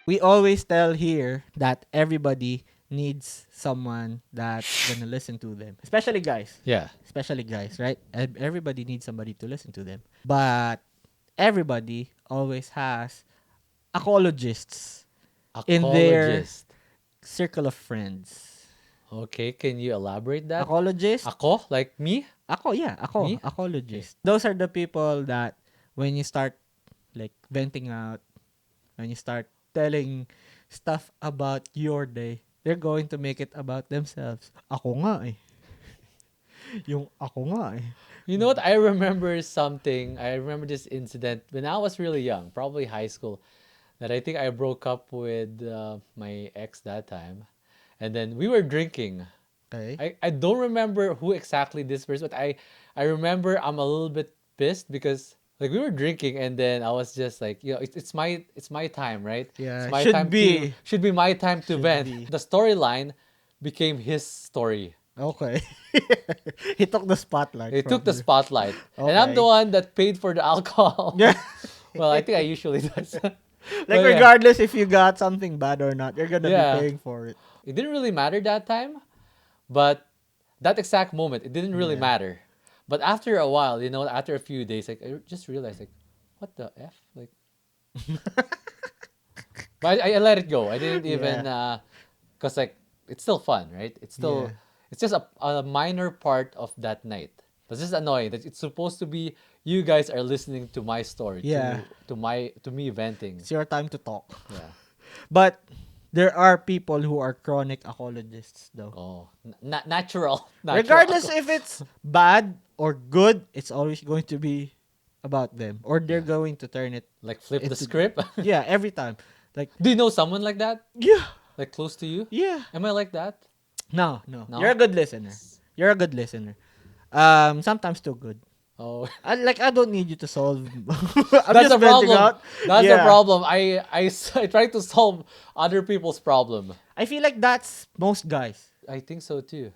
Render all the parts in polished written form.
We always tell here that everybody needs someone that's gonna listen to them, especially guys. Yeah. Especially guys, right? Everybody needs somebody to listen to them. But everybody always has apologists in their Akologist. circle of friends. Okay, can you elaborate that? Apologist? Ako? Like me? Ako, Me? Okay. apologist. Those are the people that when you start like venting out, when you start telling stuff about your day, they're going to make it about themselves. Ako nga eh. Yung ako nga eh. You know what? I remember something. I remember this incident when I was really young, probably high school, that I think I broke up with my ex that time. And then we were drinking. Okay? I don't remember who exactly this person, but I remember I'm a little bit pissed because like we were drinking and then I was just like, it's my time, right? Yeah, It's my should time be. should be my time to Should vent. be. The storyline became his story. Okay. He took the spotlight. It took the from you. spotlight. And I'm the Okay. one that paid for the alcohol. Yeah. Well, I think I usually do. Like But yeah. regardless if you got something bad or not, you're gonna Yeah. be paying for it. It didn't really matter that time, but that exact moment, it didn't really Yeah. matter. But after a while, after a few days, like I just realized, like, what the f, like. But I let it go. I didn't even, cause like it's still fun, right? It's still, Yeah. it's just a minor part of that night. But it's just annoying that it's supposed to be you guys are listening to my story, Yeah. to me venting. It's your time to talk. Yeah. But there are people who are chronic apologists though. Oh, natural. Regardless if it's bad or good, it's always going to be about them. Or they're going to turn it. Like flip the It's- script. Yeah, every time. Like, Do you know someone like that? yeah, Like close to you? yeah. Am I like that? No. No? You're a good listener. You're a good listener. Sometimes too good. Oh, I don't need you to solve. I'm that's just the venting problem. out. That's the Yeah. problem. I try to solve other people's problem. I feel like that's most guys. I think so too.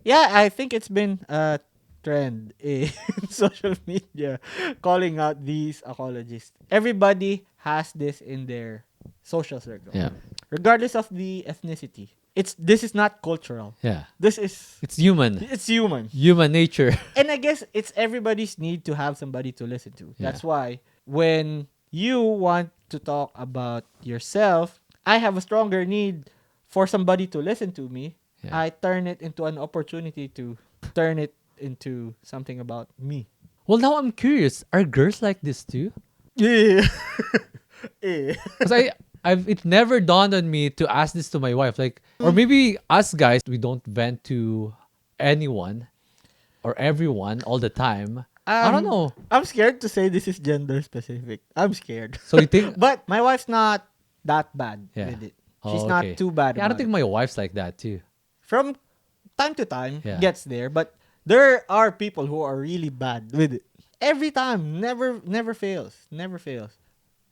Yeah, I think it's been a trend in social media calling out these apologists. Everybody has this in their social circle. Yeah. Regardless of the ethnicity. This is not cultural. Yeah. This is It's human. it's human. Human nature. And I guess it's everybody's need to have somebody to listen to. Yeah. That's why when you want to talk about yourself, I have a stronger need for somebody to listen to me. Yeah. I turn it into an opportunity to turn it into something about me. Well, now I'm curious. Are girls like this too? Yeah. Yeah. Because it never dawned on me to ask this to my wife. Like, or maybe us guys, we don't vent to anyone or everyone all the time. I don't know. I'm scared to say this is gender specific. I'm scared. So you think? But my wife's not that bad Yeah. with it. Oh, She's okay. not too bad. Yeah, I don't about think it. my wife's like that too. From time to time Yeah. gets there, but there are people who are really bad with it. Every time, never fails. Never fails.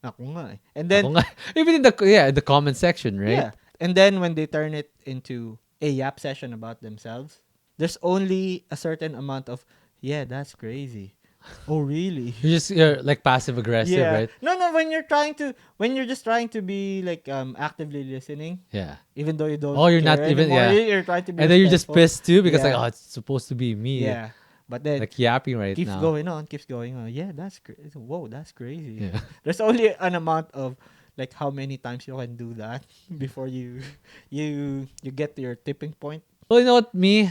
Ako nga eh. And then, Ako nga. Even in the comment section, right? yeah. And then when they turn it into a yap session about themselves, there's only a certain amount of, yeah, that's crazy. Oh, really? You're like passive aggressive, Yeah. right? No, when you're just trying to be like actively listening, Yeah. even though you don't. Oh, you're not care even- anymore, yeah. You're trying to be. And then you're just respectful. pissed too because Yeah. like, oh, it's supposed to be me. Yeah. But then Like yapping right keeps now. going on. Yeah, that's crazy. Whoa, that's crazy. Yeah. There's only an amount of like how many times you can do that before you get to your tipping point. Well, you know what, me,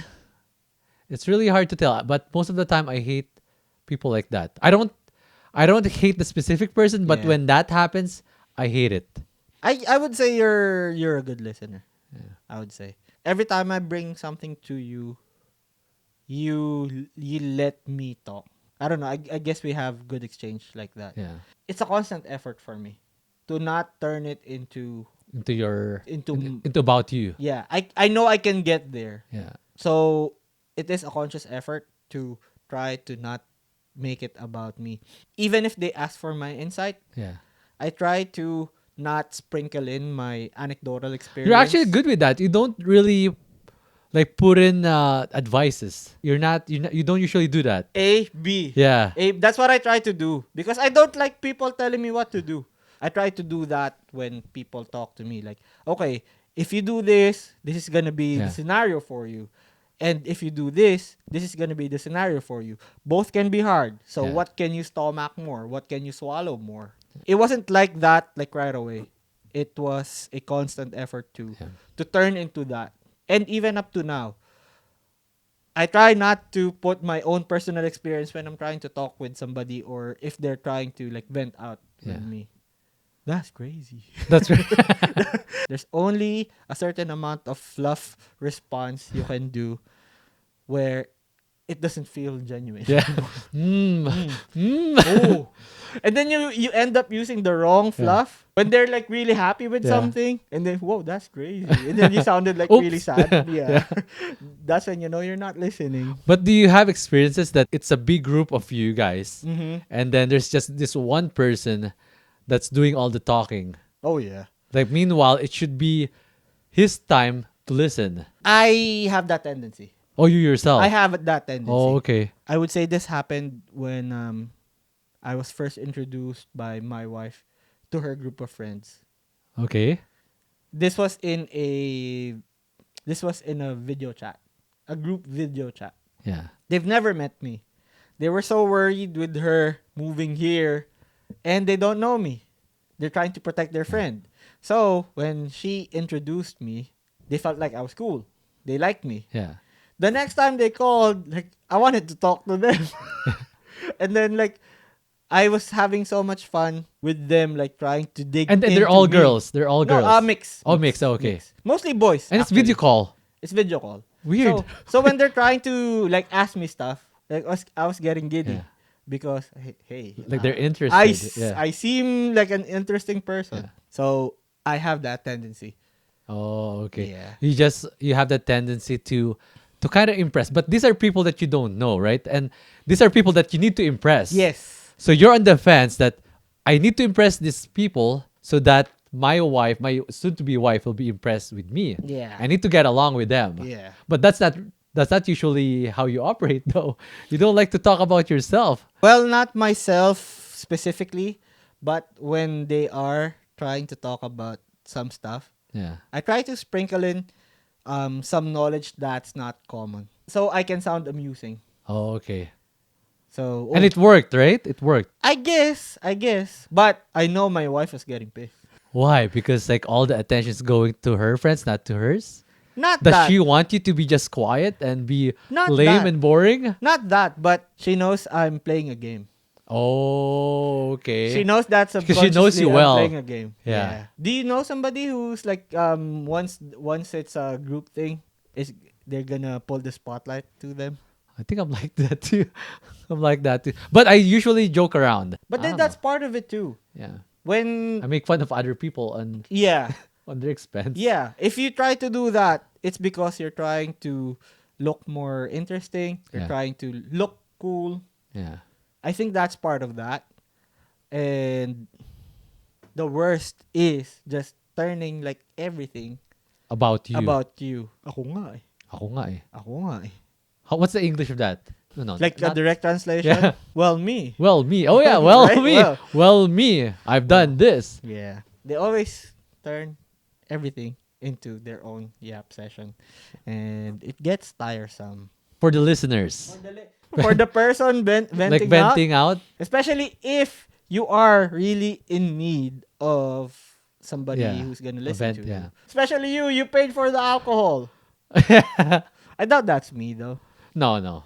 it's really hard to tell. But most of the time, I hate people like that. I don't hate the specific person, but Yeah. when that happens, I hate it. I would say you're a good listener. Yeah. I would say every time I bring something to you, you let me talk. I don't know. I guess we have good exchange like that. Yeah. It's a constant effort for me to not turn it into Into about you. yeah. I know I can get there. Yeah. So it is a conscious effort to try to not make it about me. Even if they ask for my insight, Yeah. I try to not sprinkle in my anecdotal experience. You're actually good with that. You don't really like put in advices. You don't usually do that. A, B. Yeah. That's what I try to do because I don't like people telling me what to do. I try to do that when people talk to me. Like, okay, if you do this, this is gonna be the Yeah. scenario for you. And if you do this is gonna be the scenario for you. Both can be hard. So Yeah. what can you stomach more? What can you swallow more? It wasn't like that like right away. It was a constant effort Yeah. to turn into that. And even up to now, I try not to put my own personal experience when I'm trying to talk with somebody or if they're trying to like vent out with Yeah. me. That's crazy. That's right. There's only a certain amount of fluff response you can do where it doesn't feel genuine. Yeah. Mm. Mm. Mm. Oh. And then you end up using the wrong Yeah. fluff when they're like really happy with Yeah. something and then whoa, that's crazy. And then you sounded like really Oops. sad. Yeah. Yeah. That's when you know you're not listening. But do you have experiences that it's a big group of you guys, Mm-hmm. and then there's just this one person that's doing all the talking? Oh yeah. Like, meanwhile, it should be his time to listen. I have that tendency. Oh, you yourself. I have that tendency. Oh, okay. I would say this happened when I was first introduced by my wife to her group of friends. Okay. This was in a video chat. A group video chat. Yeah. They've never met me. They were so worried with her moving here and they don't know me. They're trying to protect their friend. So, when she introduced me, they felt like I was cool. They liked me. Yeah. The next time they called, like I wanted to talk to them. And then like I was having so much fun with them, like trying to dig And they're into all me. girls. They're all No, girls. mix. Oh, mix. Oh, okay. Mix. Mostly boys. And it's actually. video call. It's video call. Weird. So when they're trying to like ask me stuff, like I was getting giddy Yeah. because hey, Like they're interested. Yeah. I seem like an interesting person. Yeah. So I have that tendency. Oh, okay. Yeah. You have that tendency to kind of impress. But these are people that you don't know, right? And these are people that you need to impress. Yes. So you're on the fence that I need to impress these people so that my wife, my soon-to-be wife, will be impressed with me. Yeah. I need to get along with them. Yeah. But that's not usually how you operate, though. You don't like to talk about yourself. Well, not myself specifically, but when they are trying to talk about some stuff, Yeah. I try to sprinkle in some knowledge that's not common. So I can sound amusing. Oh, okay. So And it worked, right? It worked. I guess. But I know my wife was getting pissed. Why? Because like all the attention's going to her friends, not to hers. Not Does that. she want you to be just quiet and be Not lame that. and boring? Not that, but she knows I'm playing a game. Oh, okay. She knows that Because she knows you subconsciously I'm well. playing a game. Yeah. Do you know somebody who's like once it's a group thing, is they're gonna pull the spotlight to them? I think I'm like that too. I'm like that too. But I usually joke around. But I then don't that's know. part of it too. Yeah. When I make fun of other people on yeah, on their expense. yeah. If you try to do that, it's because you're trying to look more interesting. You're Yeah. trying to look cool. Yeah. I think that's part of that. And the worst is just turning like everything About you. about you. Ako nga eh. Ako nga eh. Ako nga eh. What's the English of that? No, Like a not- direct translation? Yeah. Well, me. Well, me. Oh yeah, well, Right? me. Well. Well, me. I've done this. Yeah. They always turn everything into their own yap session. And it gets tiresome. For the listeners. For the person venting, Like venting out. especially if you are really in need of somebody Yeah. who's gonna A listen vent, to yeah. you. Especially you paid for the alcohol. I doubt that's me though. No.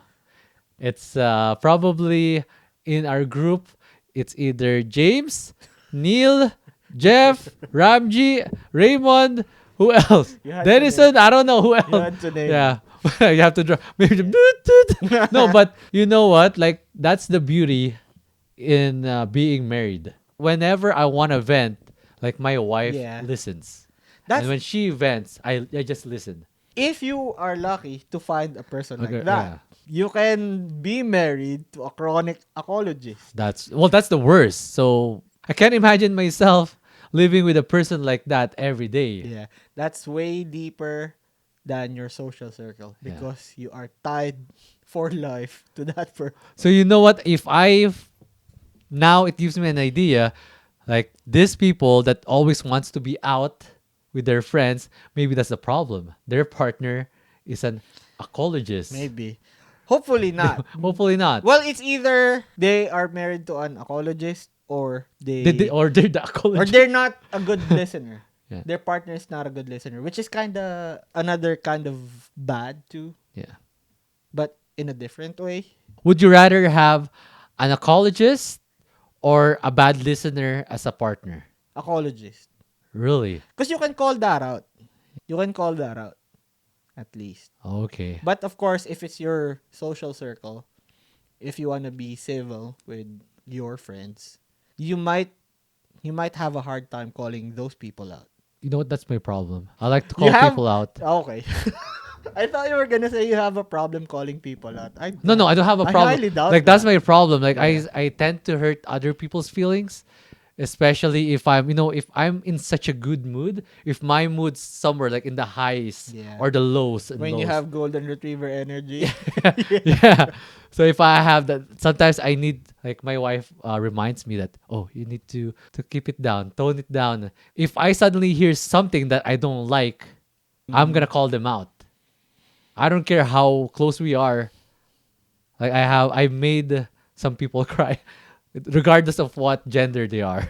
It's probably in our group. It's either James, Neil, Jeff, Ramji, Raymond. Who else? You had to Denison. I don't know who else. You had to name. Yeah, you have to draw. Maybe no, but you know what? Like that's the beauty in being married. Whenever I want to vent, like my wife Yeah. listens, That's and when she vents, I just listen. if you are lucky to find a person Okay, like that. You can be married to a chronic ecologist. That's the worst. So I can't imagine myself living with a person like that every day. Yeah, that's way deeper than your social circle Yeah. because you are tied for life to that person. So you know what? If now it gives me an idea Like these people that always wants to be out with their friends, maybe that's the problem. Their partner is an ecologist. Maybe. Hopefully not. Hopefully not. Well, it's either they are married to an ecologist or Or they're the or ecologist. they're not a good listener. Yeah. Their partner is not a good listener, which is kind of another kind of bad too, Yeah. but in a different way. Would you rather have an ecologist or a bad listener as a partner? Ecologist. Really? Because you can call that out. You can call that out at least. Okay. But of course, if it's your social circle, if you want to be civil with your friends, you might have a hard time calling those people out. You know what? That's my problem. I like to You call have people out. okay. I thought you were gonna say you have a problem calling people out. No, I don't have a I problem. highly doubt Like that's that. my problem. Like Yeah. I tend to hurt other people's feelings, especially if if I'm in such a good mood. If my mood's somewhere like in the highs Yeah. or the lows and When you lows. have golden retriever energy. Yeah. So if I have that, sometimes I need, like my wife reminds me that, oh, you need to keep it down, tone it down. If I suddenly hear something that I don't like, I'm gonna call them out. I don't care how close we are. Like I made some people cry, regardless of what gender they are.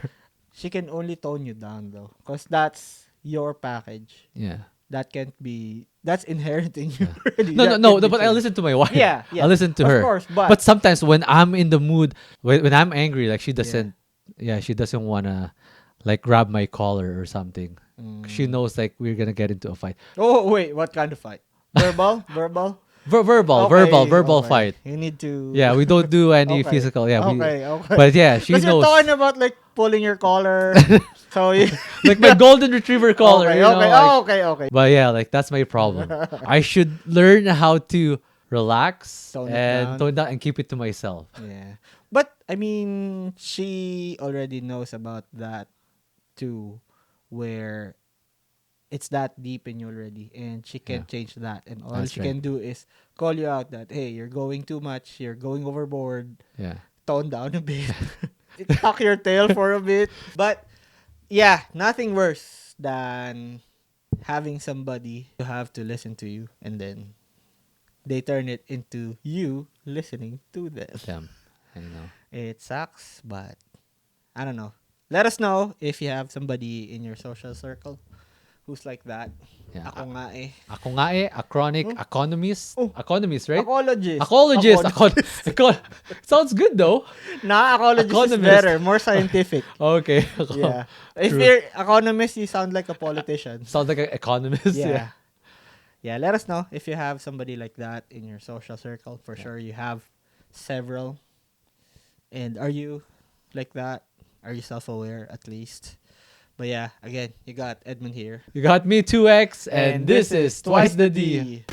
She can only tone you down though, because that's your package. Yeah. That can't be. That's inherent in you. Really. No, no, That no, can't no. be But I changed. listen to my wife. Yeah, yeah. I listen to Of her. course, but- but sometimes when I'm in the mood, when I'm angry, like she doesn't. Yeah, she doesn't wanna like grab my collar or something. She knows like we're gonna get into a fight. Oh wait, what kind of fight? Verbal, verbal. Verbal Okay. fight. You need to. Yeah, we don't do any Okay. physical. Yeah, Okay. but yeah, she Because you're knows. talking about like pulling your collar. So you. Like my golden retriever collar. Okay, you know, okay, like- okay. But yeah, like that's my problem. I should learn how to relax Tone it and down. tone down and keep it to myself. Yeah. But I mean, she already knows about that too, where it's that deep in you already, and she can't change that. And all That's she right. can do is call you out that, hey, you're going too much, you're going overboard, Yeah. tone down a bit, tuck your tail for a bit. But yeah, nothing worse than having somebody who have to listen to you, and then they turn it into you listening to them. Damn. I know. It sucks, but I don't know. Let us know if you have somebody in your social circle who's like that. Yeah. Ako nga eh. Ako nga eh, a chronic Oh. economist. Oh. Economist, right? Ecologist. Ecologist. Ecologist. Sounds good though. Nah, ecologist is Economist. better. More scientific. Okay. Yeah. If True. you're economist, you sound like a politician. Sounds like an economist. Yeah. Yeah, let us know if you have somebody like that in your social circle. For sure you have several. And are you like that? Are you self-aware at least? But yeah, again, you got Edmund here. You got me 2X and this is Twice the D.